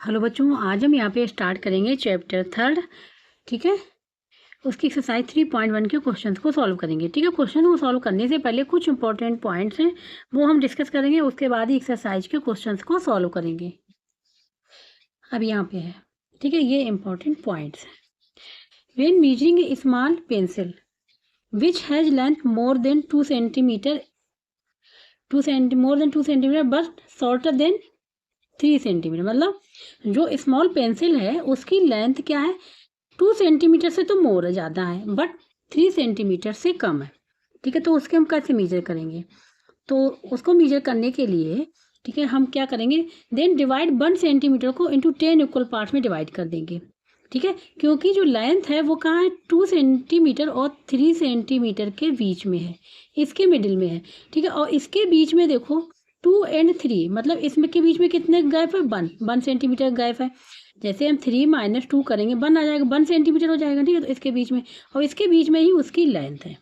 Hello बच्चों, आज हम यहाँ पे स्टार्ट करेंगे चैप्टर 3। ठीक है, उसकी एक्सरसाइज 3.1 के क्वेश्चंस को सॉल्व करेंगे। ठीक है, क्वेश्चन को सॉल्व करने से पहले कुछ इंपॉर्टेंट पॉइंट्स हैं, वो हम डिस्कस करेंगे। उसके बाद ही एक्सरसाइज के क्वेश्चंस को सॉल्व करेंगे। अब यहाँ पे है, ठीक है, ये इंपॉर्टेंट पॉइंट्स हैं। When measuring A small pencil which has length more than 2 centimetre but shorter than 3 centimetre, मतलब जो स्मॉल पेंसिल है उसकी लेंथ क्या है, 2 सेंटीमीटर से तो मोर ज़्यादा है बट 3 सेंटीमीटर से कम है। ठीक है, तो उसके हम कैसे मेजर करेंगे? तो उसको मेजर करने के लिए, ठीक है, हम क्या करेंगे, देन डिवाइड 1 सेंटीमीटर को इंटू 10 इक्वल पार्ट्स में डिवाइड कर देंगे। ठीक है, क्योंकि जो लेंथ है वो कहाँ है, 2 सेंटीमीटर और 3 सेंटीमीटर के बीच में है, इसके मिडिल में है। ठीक है, और इसके बीच में देखो 2 और 3, मतलब इसमें के बीच में कितने गैप है, 1 सेंटीमीटर गैप है। जैसे हम 3 - 2 करेंगे 1 आ जाएगा, 1 सेंटीमीटर हो जाएगा। ठीक है, तो इसके बीच में, और इसके बीच में ही उसकी लेंथ है।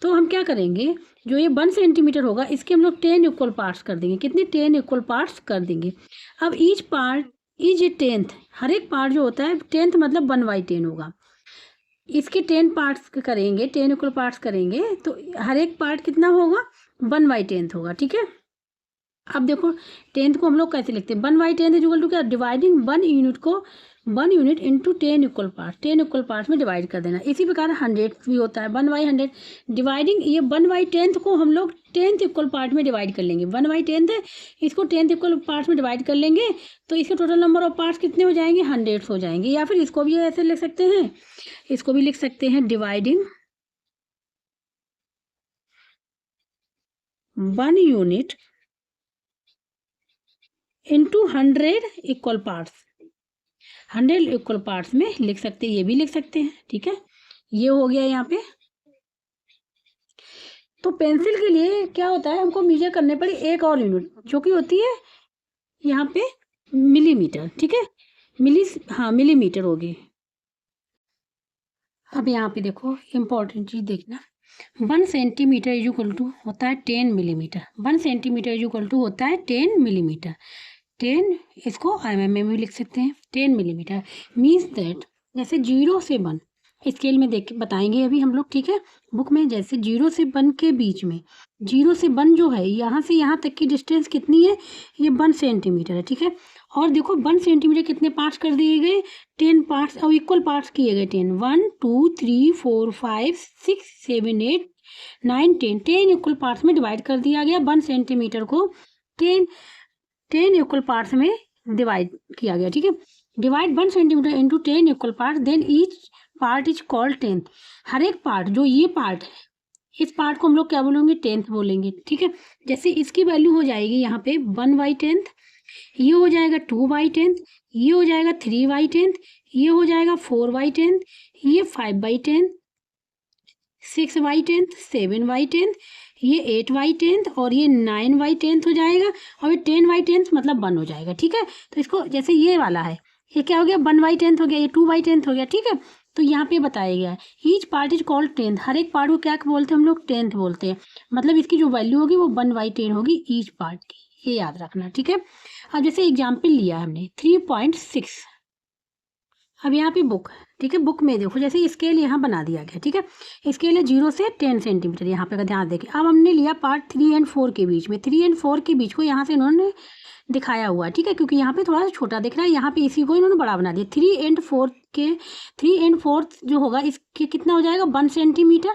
तो हम क्या करेंगे, जो ये 1 सेंटीमीटर होगा इसके हम लोग 10 इक्वल पार्ट्स कर देंगे। कितने? 10 इक्वल पार्ट्स कर देंगे। अब each part is a 10th, हर एक पार्ट जो होता है 10th मतलब 1/10 होगा। इसके 10 पार्ट्स करेंगे, 10 इक्वल पार्ट्स करेंगे तो हर एक पार्ट कितना होगा, 1/10 होगा। ठीक है, अब देखो 10th को हम लोग कैसे लिखते हैं, 1/10 इज इक्वल टू क्या, डिवाइडिंग 1 यूनिट को 1 unit into 10 equal part, 10 equal parts में डिवाइड कर देना। इसी प्रकार 100 भी होता है 1/100, डिवाइडिंग ये 1/10 को हम लोग 10th इक्वल पार्ट में डिवाइड कर लेंगे। 1/10 है, इसको 10th इक्वल पार्ट्स में डिवाइड कर लेंगे तो इसके टोटल नंबर ऑफ पार्ट्स कितने हो जाएंगे, 100 हो जाएंगे। या फिर इसको भी ऐसे लिख सकते हैं, इसको भी लिख सकते हैं, dividing 1 unit into 100 equal parts, 100 equal parts में लिख सकते हैं, ये भी लिख सकते हैं। ठीक है, ये हो गया यहाँ पे। तो पेंसिल के लिए क्या होता है, हमको मेजर करने पड़े एक और यूनिट, जो कि होती है यहाँ पे मिलीमीटर। ठीक है, मिलीमीटर होगी। अब यहाँ पे देखो इंपॉर्टेंट चीज देखना, 1 सेंटीमीटर इज इक्वल टू होता है 10 millimetre. 1 centimetre is equal to होता है 10 मिलीमीटर। 10 इसको mm में भी लिख सकते हैं, 10 मिलीमीटर मीन्स दैट, जैसे 0 से 1 स्केल में देख के बताएंगे अभी हम लोग। ठीक है, बुक में जैसे 0 से 1 के बीच में, 0 से 1 जो है यहाँ से यहाँ तक की डिस्टेंस कितनी है, ये 1 सेंटीमीटर है। ठीक है, और देखो 1 सेंटीमीटर कितने पार्ट्स कर दिए गए, 10 पार्ट्स, और इक्वल पार्ट्स किए गए 10, 1 2 3 4 5 6 7 8 9 10, 10 इक्वल पार्ट्स में डिवाइड कर दिया गया। 1 सेंटीमीटर को 10 इक्वल पार्ट्स में डिवाइड किया गया। ठीक है, divide 1 centimetre into 10 equal part, then each part is called 10th। हर एक पार्ट, जो ये पार्ट है, इस पार्ट को हम लोग क्या बोलेंगे, 10th बोलेंगे। ठीक है, जैसे इसकी वैल्यू हो जाएगी यहाँ पे 1/10, ये हो जाएगा 2/10, ये हो जाएगा 3/10, ये हो जाएगा 4/10, ये 5/10, 6/10, 7/10, ये 8/10 और ये 9/10 हो जाएगा, और ये 10/10 मतलब 1 हो जाएगा। ठीक है, तो इसको जैसे ये वाला है, ये क्या हो गया, 1/10 हो गया, ये 2/10 हो गया। ठीक है, तो यहाँ पे बताया गया है each part is called 10th, हर एक पार्ट को क्या बोलते हैं हम लोग, 10th बोलते हैं। मतलब इसकी जो वैल्यू होगी वो 1/10 होगी ईच पार्ट की, ये याद रखना। ठीक है, अब जैसे एग्जाम्पल लिया हमने 3.6, अब यहाँ पे बुक, ठीक है, बुक में देखो जैसे स्केल यहाँ बना दिया गया। ठीक है, स्केल है 0 से 10 सेंटीमीटर, यहाँ पे का ध्यान देखें। अब हमने लिया पार्ट 3 और 4 के बीच में, 3 और 4 के बीच को यहाँ से इन्होंने दिखाया हुआ है। ठीक है, क्योंकि यहाँ पे थोड़ा सा छोटा दिख रहा है, यहाँ पे इसी को इन्होंने बड़ा बना दिया। 3 और 4 जो होगा इसके कितना हो जाएगा, 1 सेंटीमीटर,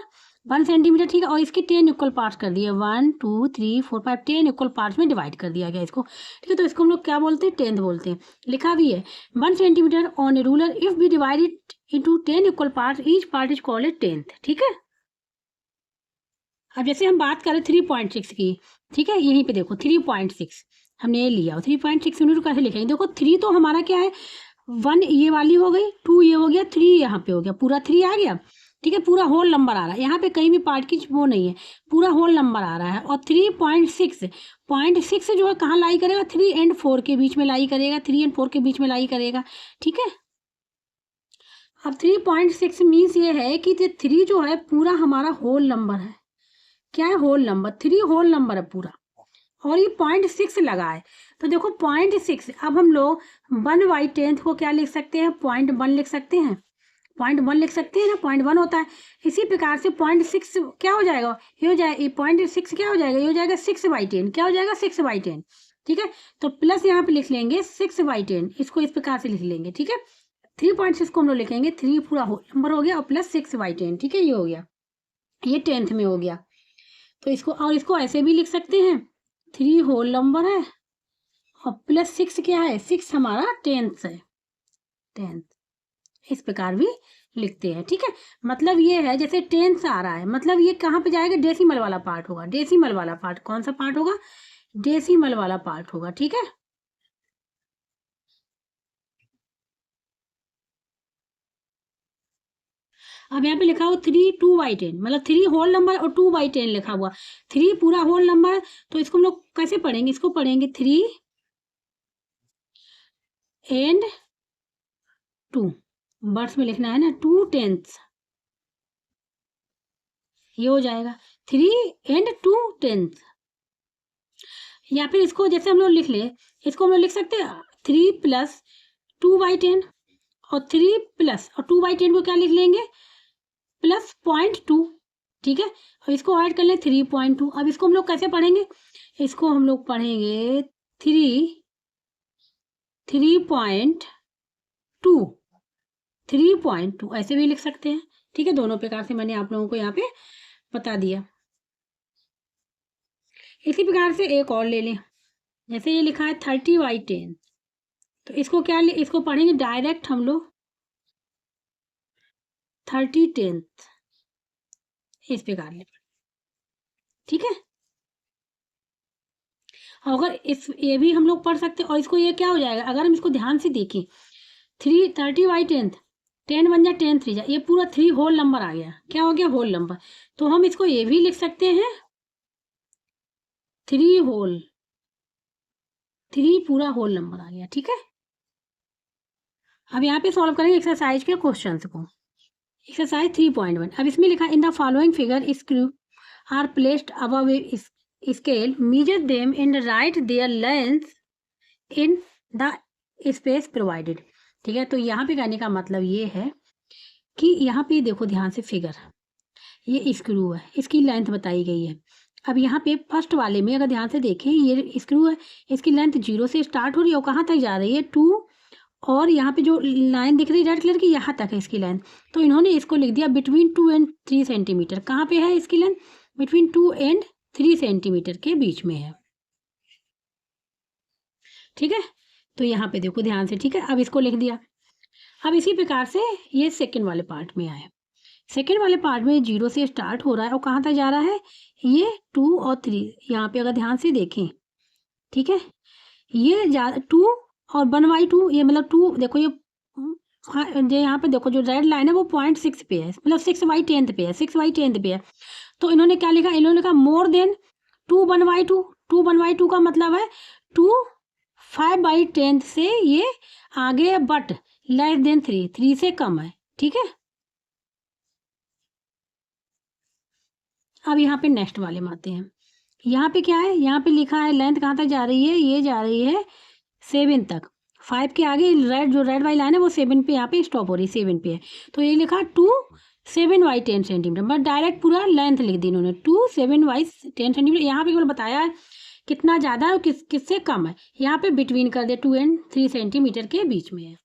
1 सेंटीमीटर। ठीक है, और इसके 10 इक्वल पार्ट्स कर दिए, 1 2 3 4 5, 10 इक्वल पार्ट्स में डिवाइड कर दिया गया इसको। ठीक है, तो इसको हम लोग क्या बोलते हैं, 10th बोलते हैं। लिखा भी है 1 centimetre on a ruler if be divided into 10 equal parts, each part is called a 10th। ठीक है, अब जैसे हम बात करें 3.6 की, ठीक है, यहीं पे देखो 3.6 हमने ये लिया, 3.6 यूनिट कैसे लिखेंगे, देखो 3 तो हमारा क्या है, 1 ये वाली हो गई, 2 ये हो गया, 3 यहाँ पे हो गया, पूरा 3 आ गया। ठीक है, पूरा होल नंबर आ रहा है, यहाँ पे कहीं भी पार्ट की वो नहीं है, पूरा होल नंबर आ रहा है। और 3.6 जो है कहाँ लाई करेगा, 3 और 4 के बीच में लाई करेगा, 3 और 4 के बीच में लाई करेगा। ठीक है, अब 3.6 मीन्स ये है कि 3 जो है पूरा हमारा होल नंबर है। क्या है, होल नंबर, 3 होल नंबर है पूरा, और ये 0.6 लगा है। तो देखो 0.6, अब हम लोग 1/10 को क्या लिख सकते हैं, 0.1 लिख सकते हैं, 0.1 लिख सकते हैं ना, 0.1 होता है। इसी प्रकार से 0.6 क्या हो जाएगा, ये हो जाएगा 0.6 क्या हो जाएगा, ये हो जाएगा 6/10, क्या हो जाएगा 6/10, ठीक है। तो प्लस यहाँ पे लिख लेंगे 6/10, इसको इस प्रकार से लिख लेंगे, ठीक है। 3.6 को हम लोग लिखेंगे 3 पूरा होल नंबर हो गया और प्लस 6/10, ठीक है, ये हो गया, ये 10th में हो गया। तो इसको और इसको ऐसे भी लिख सकते हैं, 3 होल नंबर है और प्लस 6 क्या है, 6 हमारा 10th है, 10th, इस प्रकार भी लिखते हैं, ठीक है। मतलब ये है जैसे 10th आ रहा है, मतलब ये कहाँ पे जाएगा, डेसिमल वाला पार्ट होगा, डेसिमल वाला पार्ट, कौन सा पार्ट होगा, डेसिमल वाला पार्ट होगा, ठीक है। अब यहाँ पे लिखा हुआ 3 2/10, मतलब 3 होल नंबर और 2/10 लिखा हुआ, 3 पूरा होल नंबर, तो इसको हम लोग कैसे पढ़ेंगे, इसको पढ़ेंगे 3 एंड 2, बर्ड्स में लिखना है ना, 2/10, ये हो जाएगा 3 एंड 2/10। या फिर इसको जैसे हम लोग लिख ले, इसको हम लोग लिख सकते हैं 3 प्लस 2/10 और 3 प्लस और 2/10 को क्या लिख लेंगे, प्लस 0.2, ठीक है। और इसको ऐड कर लें 3.2। अब इसको हम लोग कैसे पढ़ेंगे, इसको हम लोग पढ़ेंगे 3.2 ऐसे भी लिख सकते हैं, ठीक है। दोनों प्रकार से मैंने आप लोगों को यहाँ पे बता दिया। इसी प्रकार से एक और ले लें, जैसे ये लिखा है 30/10, तो इसको क्या इसको पढ़ेंगे डायरेक्ट हम लोग 30/10, इस प्रकार ले, ठीक है। अगर इस ये भी हम लोग पढ़ सकते हैं, और इसको ये क्या हो जाएगा, अगर हम इसको ध्यान से देखें 30/10, 10 बन जाए 10 3 जाए, ये पूरा 3 होल नंबर आ गया, क्या हो गया, होल नंबर। तो हम इसको ये भी लिख सकते हैं 3 पूरा होल नंबर आ गया, ठीक है। अब यहाँ पे सॉल्व करेंगे एक्सरसाइज के क्वेश्चन को, एक्सरसाइज 3.1। अब इसमें लिखा in the following figure screw are placed above a scale, measure them and write their length in the space provided, ठीक है। तो यहाँ पे कहने का मतलब ये है कि यहाँ पे देखो ध्यान से फिगर, ये स्क्रू है, इसकी लेंथ बताई गई है। अब यहाँ पे फर्स्ट वाले में अगर ध्यान से देखें, ये स्क्रू है, इसकी लेंथ 0 से स्टार्ट हो रही है और कहाँ तक जा रही है 2, और यहाँ पे जो लाइन दिख रही है रेड कलर की, यहाँ तक है इसकी लेंथ। तो इन्होंने इसको लिख दिया बिटवीन 2 and 3 सेंटीमीटर। कहाँ पे है इसकी लेंथ, बिटवीन 2 and 3 सेंटीमीटर के बीच में है, ठीक है। तो यहाँ पे देखो ध्यान से, ठीक है। अब इसको लिख दिया। अब इसी प्रकार से ये सेकंड वाले पार्ट में आए, सेकंड वाले पार्ट में 0 से स्टार्ट हो रहा है और कहाँ तक जा रहा है, ये 2 और 3, यहाँ पे अगर ध्यान से देखें, ठीक है, ये 2 और 1/2, ये मतलब 2, देखो ये यहाँ पे देखो जो रेड लाइन है वो 0.6 पे है, मतलब 6/10 पे है, 6/10 पे है। तो इन्होंने क्या लिखा, इन्होंने लिखा मोर देन 2 1/2, 2 1/2 का मतलब है 2 5/10 से ये आगे है, बट लेस देन 3 से कम है, ठीक है। अब यहाँ पे नेक्स्ट वाले में आते हैं। यहाँ पे क्या है, यहाँ पे लिखा है लेंथ कहाँ तक जा रही है, ये जा रही है 7 तक, 5 के आगे जो रेड वाली लाइन है वो 7 पे यहाँ पे स्टॉप हो रही है, 7 पे है। तो ये लिखा 2 7/10 सेंटीमीटर, बट डायरेक्ट पूरा लेंथ लिख दी इन्होंने 2 7/10 सेंटीमीटर। यहाँ पे केवल बताया है कितना ज़्यादा है और किससे कम है, यहाँ पे बिटवीन कर दे 2 and 3 सेंटीमीटर के बीच में है।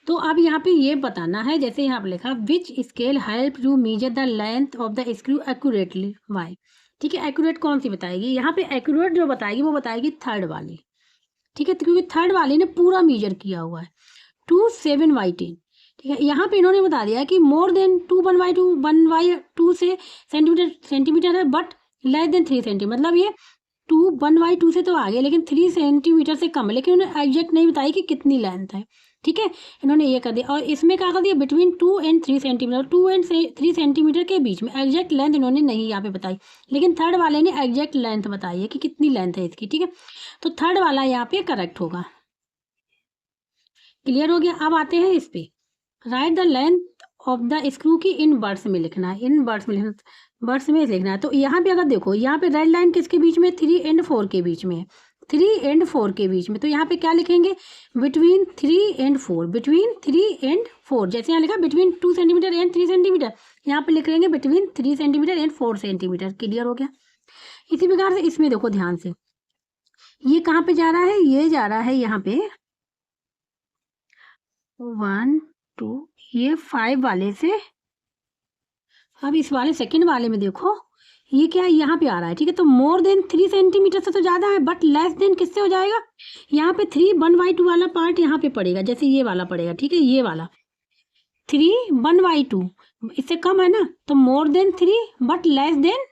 तो अब यहाँ पे ये बताना है, जैसे यहाँ पे लिखा which scale help you measure the length of the screw accurately, why, ठीक है। एक्यूरेट कौन सी बताएगी, यहाँ पे एक्यूरेट जो बताएगी वो बताएगी थर्ड वाली, ठीक है, क्योंकि थर्ड वाली ने पूरा मेजर किया हुआ है 2 7/10, ठीक है। यहाँ पे इन्होंने बता दिया कि मोर देन 2 1/2 से सेंटीमीटर है, बट लेस देन 3 सेंटीमीटर, मतलब ये 2 1/2 से तो आगे लेकिन 3 सेंटीमीटर से कम है, लेकिन उन्होंने एग्जैक्ट नहीं बताई कि कितनी लेंथ है, ठीक है। इन्होंने ये कर दिया, और इसमें क्या कर दिया between 2 and 3 centimetre, 2 and 3 centimetre के बीच में, एग्जैक्ट लेंथ इन्होंने नहीं यहाँ पे बताई, लेकिन थर्ड वाले ने एग्जैक्ट लेंथ बताई है कि कितनी लेंथ है इसकी, ठीक है। तो थर्ड वाला यहाँ पे करेक्ट होगा, क्लियर हो गया। अब आते हैं इस पे, right the length of the screw की इन वर्ड्स में लिखना है, इन वर्ड्स में लिखना है। तो यहाँ पे अगर देखो, यहाँ पे रेड लाइन किसके बीच में, 3 and 4 के बीच में है, 3 एंड 4 के बीच में। तो यहाँ पे क्या लिखेंगे, बिटवीन 3 एंड 4, बिटवीन 3 एंड 4। जैसे यहाँ लिखा बिटवीन 2 सेंटीमीटर एंड 3 सेंटीमीटर, यहाँ पे लिख लेंगे between 3 centimetre and 4 centimetre. Clear हो गया। इसी प्रकार से इसमें देखो ध्यान से, ये कहाँ पे जा रहा है, ये जा रहा है यहाँ पे 1 2, ये 5 वाले से। अब इस वाले सेकंड वाले में देखो ये क्या है, यहाँ पे आ रहा है। ठीक है, तो मोर देन 3 सेंटीमीटर से तो ज़्यादा है, बट लेस देन किससे हो जाएगा, यहाँ पे 3 1/2 वाला पार्ट यहाँ पे पड़ेगा, जैसे ये वाला पड़ेगा। ठीक है, ये वाला 3 1/2 इससे कम है ना, तो more than 3 but less than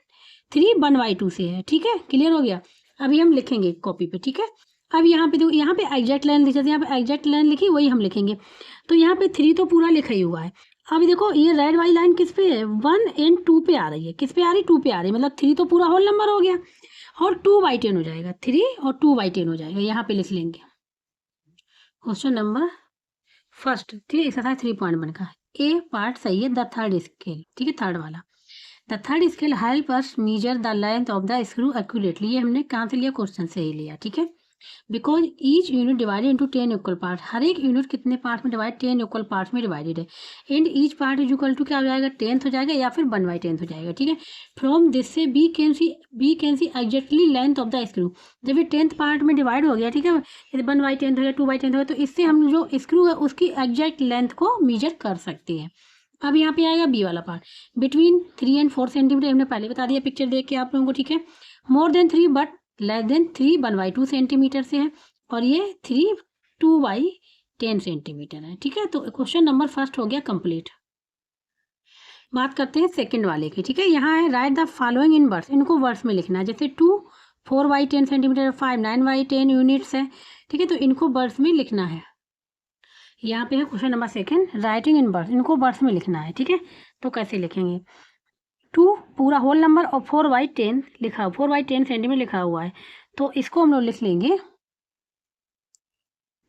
3 1/2 से है। ठीक है, क्लियर हो गया। अभी हम लिखेंगे कॉपी पे। ठीक है, अब यहाँ पे देखो, यहाँ पे एग्जैक्ट लाइन लिखा, यहाँ पे एग्जैक्ट लाइन लिखी, वही हम लिखेंगे। तो यहाँ पे 3 तो पूरा लिखा ही हुआ है। अब देखो ये रेड वाली लाइन किस पे है, 1 एंड 2 पे आ रही है। किस पे आ रही, 2 पे आ रही है, मतलब 3 तो पूरा होल नंबर हो गया और 2/10 हो जाएगा, 3 और 2/10 हो जाएगा। यहाँ पे लिख लेंगे क्वेश्चन नंबर फर्स्ट। ठीक है, एक्सरसाइज 3.1 का ए पार्ट सही है। द थर्ड स्केल, ठीक है, थर्ड वाला। The third scale help us major the length of the screw accurately. ये हमने कहाँ से लिया, क्वेश्चन से ही लिया। ठीक है, because each unit divided into 10 equal part. हर एक यूनिट कितने पार्ट में डिवाइड, 10 इक्वल पार्ट में डिवाइडेड है। And each part is equal to क्या हो जाएगा, 10th हो जाएगा या फिर 1/10 हो जाएगा। ठीक है, from this say be can see exactly length of the screw. जब ये 10th पार्ट में डिवाइड हो गया, ठीक है, 1/10 हो गया, 2/10 हो गया, तो इससे हम जो स्क्रू है उसकी एग्जैक्ट लेंथ को मेजर कर सकते हैं। अब यहाँ पे आएगा बी वाला पार्ट, बिटवीन 3 एंड 4 सेंटीमीटर। हमने पहले बता दिया पिक्चर देख के आप लोगों को। ठीक है, more than 3 but less than 3 1/2 centimetre से है, और ये 3 2/10 सेंटीमीटर है। ठीक है, तो क्वेश्चन नंबर फर्स्ट हो गया कंप्लीट। बात करते हैं सेकंड वाले की। ठीक है, यहाँ है right the following in words. इनको वर्ड्स में लिखना है। जैसे 2 4/10 सेंटीमीटर, 5 9/10 यूनिट्स है। ठीक है, तो इनको वर्ड्स में लिखना है। यहाँ पे है question number second, writing in words. इनको वर्ड्स में लिखना है। ठीक है, तो कैसे लिखेंगे, 2 पूरा होल नंबर और 4/10 लिखा, 4/10 सेंटीमीटर लिखा हुआ है, तो इसको हम लोग लिख लेंगे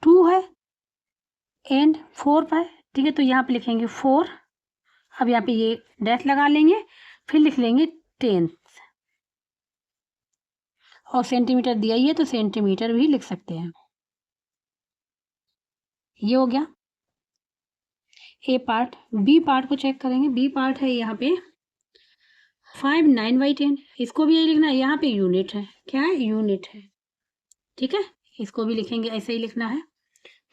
2 है एंड 4 पर। ठीक है, तो यहाँ पे लिखेंगे 4। अब यहाँ पे ये डैश लगा लेंगे, फिर लिख लेंगे 10 और सेंटीमीटर दिया ही है तो सेंटीमीटर भी लिख सकते हैं। ये हो गया ए पार्ट। बी पार्ट को चेक करेंगे। बी पार्ट है यहाँ पे 5 9/10, इसको भी यही लिखना है। यहाँ पे यूनिट है, क्या है, यूनिट है। ठीक है, इसको भी लिखेंगे, ऐसे ही लिखना है।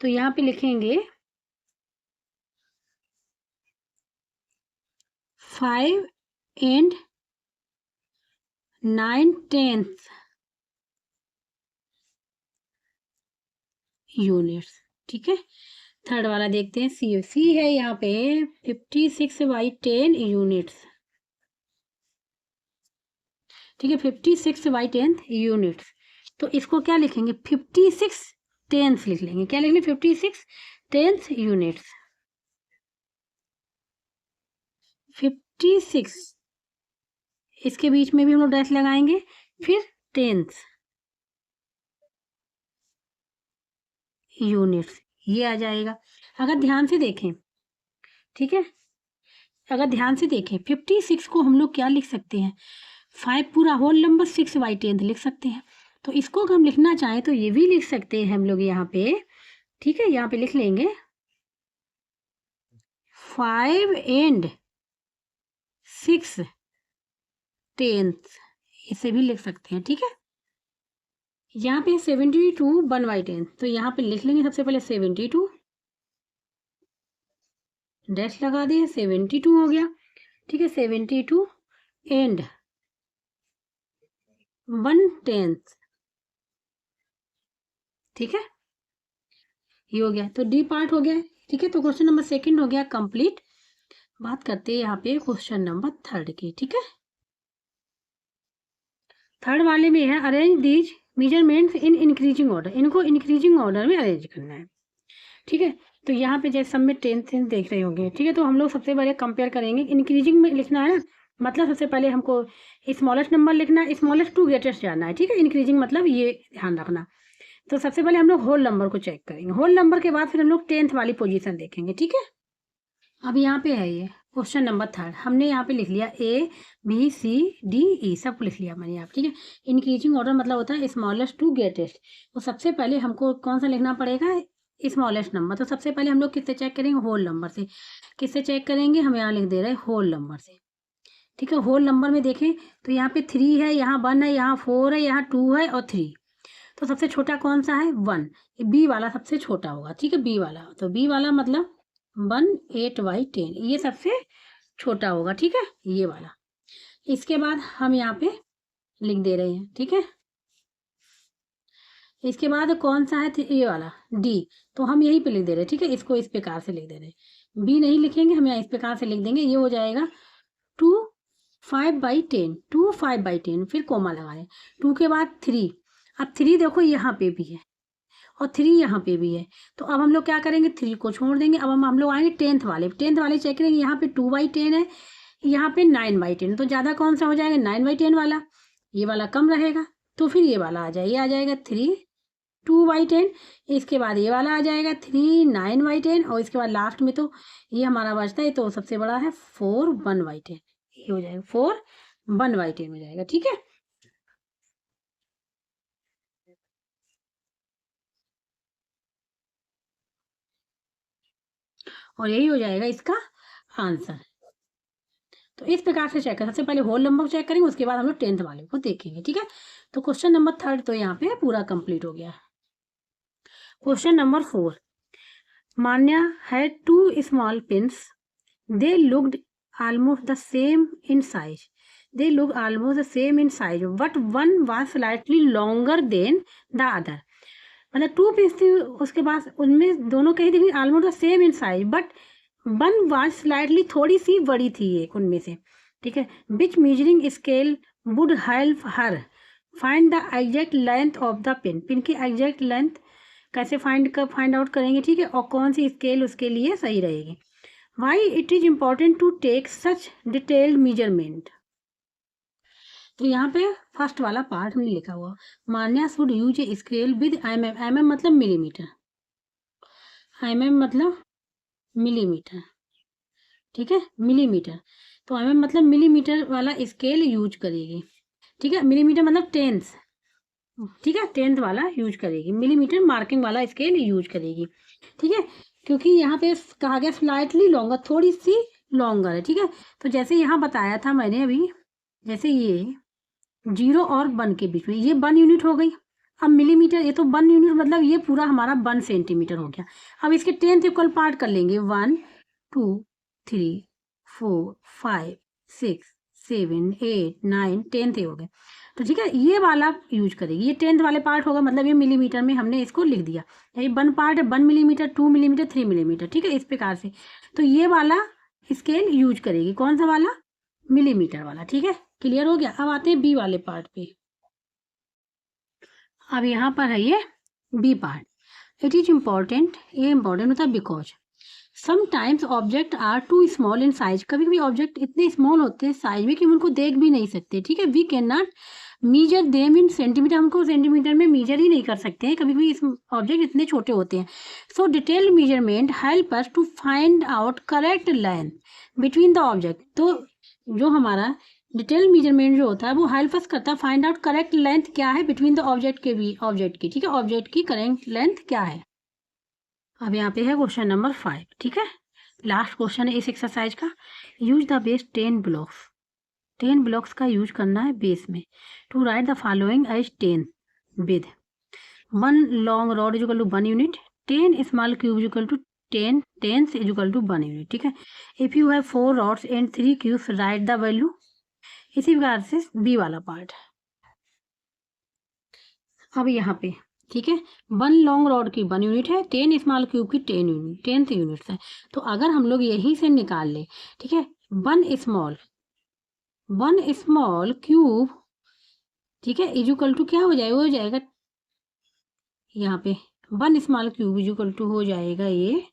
तो यहाँ पे लिखेंगे 5 एंड 9/10 यूनिट्स। ठीक है, थर्ड वाला देखते हैं, सी। सी है यहाँ पे 56/10 यूनिट्स। ठीक है, 56/10 यूनिट्स। तो इसको क्या लिखेंगे, 56/10 लिख लेंगे। क्या लिख लेंगे, 56/10 यूनिट्स। 56 इसके बीच में भी हम लोग डैश लगाएंगे, फिर 10 यूनिट्स, ये आ जाएगा। अगर ध्यान से देखें, ठीक है, अगर ध्यान से देखें 56 को हम लोग क्या लिख सकते हैं, 5 पूरा होल नंबर 6/10 लिख सकते हैं। तो इसको अगर हम लिखना चाहें तो ये भी लिख सकते हैं हम लोग यहाँ पे। ठीक है, यहाँ पे लिख लेंगे 5 एंड 6/10, इसे भी लिख सकते हैं। ठीक है, यहाँ पे 72 1/10, तो यहाँ पे लिख लेंगे सबसे पहले 72, डैश लगा दिए, 72 हो गया। ठीक है, 72 एंड 1/10। ठीक है, ये हो गया, तो डी पार्ट हो गया। ठीक है, तो क्वेश्चन नंबर सेकंड हो गया कंप्लीट। बात करते हैं यहाँ पे क्वेश्चन नंबर थर्ड की। ठीक है, थर्ड वाले में है arrange these measurements in increasing order. इनको इंक्रीजिंग ऑर्डर में अरेंज करना है। ठीक है, तो यहाँ पे जैसे सब में 10 देख रहे होंगे। ठीक है, तो हम लोग सबसे पहले कंपेयर करेंगे। इंक्रीजिंग में लिखना है ना, मतलब सबसे पहले हमको स्मॉलेस्ट नंबर लिखना है, स्मॉलेस्ट टू ग्रेटेस्ट जाना है। ठीक है, इंक्रीजिंग मतलब ये ध्यान रखना। तो सबसे पहले हम लोग होल नंबर को चेक करेंगे। होल नंबर के बाद फिर हम लोग 10th वाली पोजीशन देखेंगे। ठीक है, अब यहाँ पे है ये क्वेश्चन नंबर 3 हमने यहाँ पे लिख लिया A B C D E सब लिख लिया मैंने यहाँ, ठीक है। इंक्रीजिंग ऑर्डर मतलब होता है स्मॉलेस्ट टू ग्रेटेस्ट। तो सबसे पहले हमको कौन सा लिखना पड़ेगा, स्मॉलेस्ट नंबर। तो सबसे पहले हम लोग किससे चेक करेंगे, होल नंबर से। किससे चेक करेंगे, हम यहाँ लिख दे रहे हैं होल नंबर से, ठीक है। होल नंबर में देखें तो यहाँ पे 3 है, यहाँ 1 है, यहाँ 4 है, यहाँ 2 है और 3। तो सबसे छोटा कौन सा है, 1। बी वाला सबसे छोटा होगा, ठीक है, बी वाला। तो बी वाला मतलब 1/8 ये सबसे छोटा होगा, ठीक है, ये वाला। इसके बाद हम यहाँ पे लिख दे रहे हैं, ठीक है। इसके बाद कौन सा है, ये वाला डी। तो हम यहीं पे लिख दे रहे हैं, ठीक है, इसको इस प्रकार से लिख दे रहे हैं। बी नहीं लिखेंगे, हम यहाँ इस प्रकार से लिख देंगे, ये हो जाएगा 2 5/10, 2 5/10, फिर कोमा लगा रहे हैं। 2 के बाद 3। अब 3 देखो यहाँ पे भी है और 3 यहाँ पे भी है। तो अब हम लोग क्या करेंगे, 3 को छोड़ देंगे। अब हम लोग आएंगे 10th वाले चेक करेंगे। यहाँ पे 2/10 है, यहाँ पे 9/10। तो ज़्यादा कौन सा हो जाएगा, 9/10 वाला। ये वाला कम रहेगा, तो फिर ये वाला आ जाएगा, ये आ जाएगा 3 2/10। इसके बाद ये वाला आ जाएगा 3 9/10 और इसके बाद लास्ट में तो ये हमारा बचता है, तो सबसे बड़ा है 4 1/10। ये हो जाएगा 4 1/10 हो जाएगा, ठीक है। और यही हो जाएगा इसका आंसर। तो इस प्रकार से चेक करें, सबसे पहले होल नंबर चेक करेंगे, उसके बाद हम लोग 10th वाले को देखेंगे, ठीक है। तो क्वेश्चन नंबर 3 तो यहाँ पे पूरा कंप्लीट हो गया। Question number 4, Manya had 2 small pins, they looked almost the same in size. They look almost the same in size, but one was slightly longer than the other. मतलब 2 piece थी उसके पास, उनमें दोनों कहीं थी almost the same in size, but one was slightly थोड़ी सी बड़ी थी एक उनमें से, ठीक है। Which measuring scale would help her find the exact length of the pin. Pin की एग्जैक्ट लेंथ कैसे फाइंड आउट करेंगे, ठीक है, और कौन सी स्केल उसके लिए सही रहेगी। Why it is important to take such detailed measurement. तो यहाँ पे फर्स्ट वाला पार्ट हमने लिखा हुआ, Manya should use a scale with mm मतलब मिलीमीटर, मतलब मिलीमीटर, ठीक है, मिलीमीटर। तो मतलब मिलीमीटर वाला स्केल यूज करेगी, ठीक है। मिलीमीटर मतलब 10th, ठीक है, 10th वाला यूज करेगी। मिलीमीटर मार्किंग वाला स्केल यूज करेगी, ठीक है। क्योंकि यहाँ पे कहा गया स्लाइटली लॉन्गर, थोड़ी सी लॉन्गर है, ठीक है। तो जैसे यहाँ बताया था मैंने अभी, जैसे ये 0 और 1 के बीच में ये 1 यूनिट हो गई। अब मिलीमीटर, ये तो 1 यूनिट मतलब ये पूरा हमारा 1 सेंटीमीटर हो गया। अब इसके 10th इक्वल पार्ट कर लेंगे, 1 2 3 4 5 6 7 8 9 10th हो गए। तो ठीक है, ये वाला यूज करेगी, ये 10th वाले पार्ट होगा, मतलब ये मिलीमीटर में हमने इसको लिख दिया। ये 1 पार्ट है, 1 मिलीमीटर 2 मिलीमीटर 3 मिलीमीटर, ठीक है, इस प्रकार से। तो ये वाला स्केल यूज करेगी, कौन सा वाला, मिलीमीटर वाला, ठीक है। क्लियर हो गया। अब आते हैं बी वाले पार्ट पे। अब यहाँ पर है ये B part. It is important, ये इम्पॉर्टेंट होता है because sometimes object are too small in size. कभी कभी ऑब्जेक्ट इतने स्मॉल होते हैं साइज में कि हम उनको देख भी नहीं सकते, ठीक है। We can not measure them in centimetre, हमको सेंटीमीटर में मीजर ही नहीं कर सकते हैं, कभी कभी इस ऑब्जेक्ट इतने छोटे होते हैं। So detailed measurement help us to find out correct length between the object. तो जो हमारा डिटेल मेजरमेंट जो होता है वो हेल्प अस करता है फाइंड आउट करेक्ट लेंथ क्या है बिटवीन द ऑब्जेक्ट के भी, ऑब्जेक्ट की, ठीक है, ऑब्जेक्ट की करेक्ट लेंथ क्या है। अब यहाँ पे है क्वेश्चन नंबर 5, ठीक है, लास्ट क्वेश्चन है इस एक्सरसाइज का। Use the base 10 blocks, 10 blocks का यूज करना है बेस में, to write the following as 10 with 1 long rod is equal to 1 unit, 10 small cube is equal to 10 tens is equal to 1 unit, ठीक है। If you have 4 rods and 3 cubes write the value. इसी प्रकार से B वाला part. अब यहाँ पे ठीक है, 1 लॉन्ग रॉड की 1 यूनिट है, 10 स्मॉल क्यूब की 10 यूनिट 10th यूनिट्स है। तो अगर हम लोग यहीं से निकाल ले, ठीक है, 1 स्मॉल क्यूब, ठीक है, इज इक्वल टू क्या हो जाएगा, हो जाएगा यहाँ पे 1 small cube is equal to हो जाएगा ये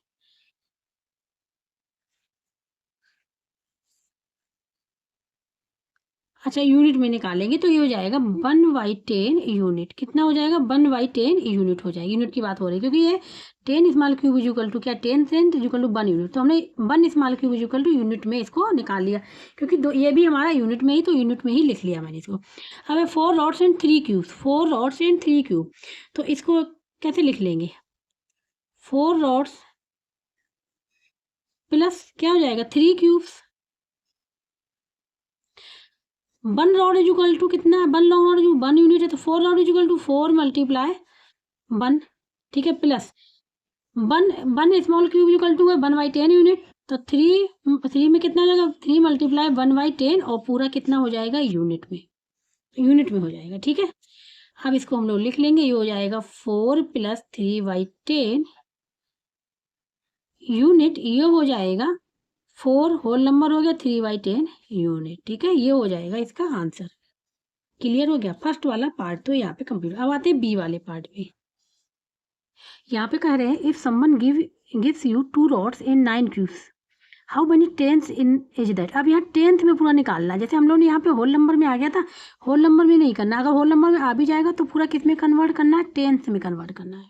अच्छा यूनिट में निकालेंगे तो ये हो जाएगा 1/10 यूनिट। कितना हो जाएगा? 1/10 यूनिट हो जाएगा। यूनिट की बात हो रही है क्योंकि ये 10 small cube is equal to क्या, 10 cent is equal to 1 unit. तो हमने 1 small cube is equal to unit में इसको निकाल लिया, क्योंकि दो ये भी हमारा यूनिट में ही, तो यूनिट में ही लिख लिया मैंने इसको। अब है 4 rods and 3 cubes, 4 rods and 3 cube, तो इसको कैसे लिख लेंगे? 4 रॉड्स प्लस क्या हो जाएगा, 3 cubes. 1 rod is equal to कितना है, 1 रॉड जो 1 यूनिट है, तो 4 rod is equal to 4 multiply 1, ठीक है, plus 1 small cube is equal to है 1/10 यूनिट, तो 3 में कितना हो जाएगा, 3 मल्टीप्लाई 1/10 और पूरा कितना हो जाएगा, यूनिट में, यूनिट में हो जाएगा, ठीक है। अब इसको हम लोग लिख लेंगे, ये हो जाएगा 4 प्लस 3/10 यूनिट, ये हो जाएगा 4 होल नंबर हो गया 3/10 यूनिट, ठीक है, ये हो जाएगा इसका आंसर। क्लियर हो गया फर्स्ट वाला पार्ट, तो यहाँ पे कंप्लीट। अब आते हैं बी वाले पार्ट पे। यहाँ पे कह रहे हैं if someone gives you 2 rods in 9 cubes, how many tens in is that. अब यहाँ टेंथ में पूरा निकालना है, जैसे हम लोग ने यहाँ पे होल नंबर में आ गया था, होल नंबर में नहीं करना। अगर होल नंबर में आ भी जाएगा तो पूरा किस में कन्वर्ट करना है, टेंथ में कन्वर्ट करना है।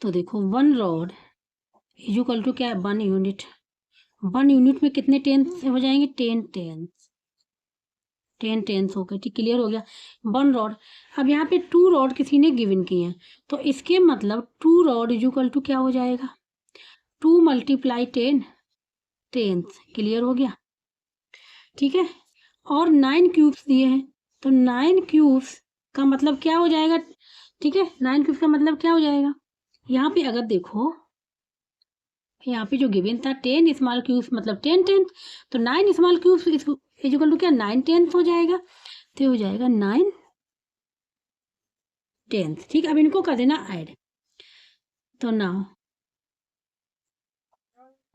तो देखो 1 रॉड इज इक्वल टू क्या है, 1 यूनिट। 1 यूनिट में कितने टेंस हो जाएंगे, 10 टेंस, 10 टेंस हो गए, ठीक, क्लियर हो गया। 1 रॉड, अब यहाँ पे 2 रॉड किसी ने गिवन किए हैं, तो इसके मतलब 2 रॉड इज इक्वल टू क्या हो जाएगा, 2 मल्टीप्लाई 10 टेंस, क्लियर हो गया, ठीक है। और 9 क्यूब्स दिए हैं, तो 9 क्यूब्स का मतलब क्या हो जाएगा, ठीक है, 9 क्यूब्स का मतलब क्या हो जाएगा, यहाँ पे अगर देखो, यहाँ पे जो गिवन था 10 स्मॉल क्यूब्स मतलब 10 टेंथ, तो 9 small cubes is equal to क्या, 9 टेंथ हो जाएगा, तो हो जाएगा 9 टेंथ, ठीक। अब इनको कर देना ऐड, तो now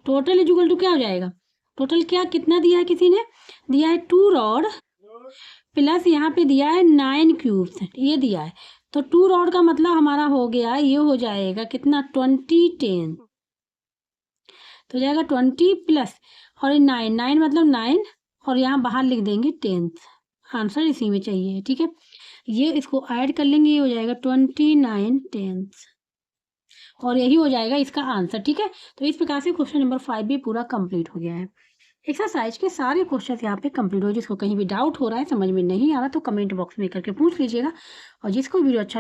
total is equal to क्या हो जाएगा, टोटल क्या कितना दिया है, किसी ने दिया है 2 रॉड प्लस यहाँ पे दिया है 9 क्यूब्स, ये दिया है, तो 2 रॉड का मतलब हमारा हो गया, ये हो जाएगा कितना, 20 टेंथ, तो जाएगा 20 प्लस और 9 मतलब 9, और यहाँ बाहर लिख देंगे टेंथ, आंसर इसी में चाहिए, ठीक है। ये इसको ऐड कर लेंगे, ये हो जाएगा 29 टेंथ, और यही हो जाएगा इसका आंसर, ठीक है। तो इस प्रकार से क्वेश्चन नंबर 5 भी पूरा कंप्लीट हो गया है। एक्सरसाइज के सारे क्वेश्चन यहाँ पे कंप्लीट हो, जिसको कहीं भी डाउट हो रहा है, समझ में नहीं आ रहा, तो कमेंट बॉक्स में करके पूछ लीजिएगा, और जिसको वीडियो अच्छा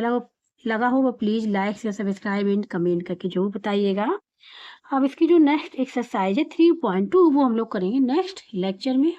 लगा हो वो please like share subscribe and comment करके जरूर बताइएगा। अब इसकी जो नेक्स्ट एक्सरसाइज है 3.2 वो हम लोग करेंगे नेक्स्ट लेक्चर में।